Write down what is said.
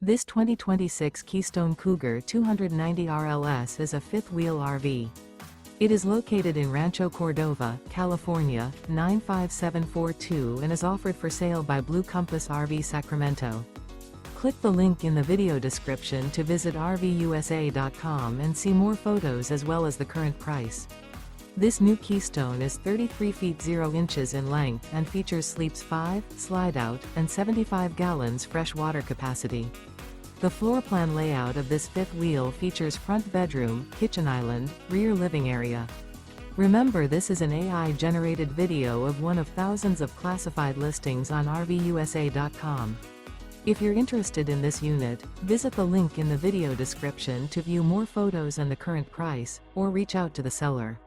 This 2026 Keystone Cougar 290 RLS is a fifth-wheel RV. It is located in Rancho Cordova, California, 95742 and is offered for sale by Blue Compass RV Sacramento. Click the link in the video description to visit RVUSA.com and see more photos as well as the current price. This new Keystone is 33 feet 0 inches in length and features sleeps 5, slide-out, and 75 gallons fresh water capacity. The floor plan layout of this fifth wheel features front bedroom, kitchen island, rear living area. Remember, this is an AI-generated video of one of thousands of classified listings on RVUSA.com. If you're interested in this unit, visit the link in the video description to view more photos and the current price, or reach out to the seller.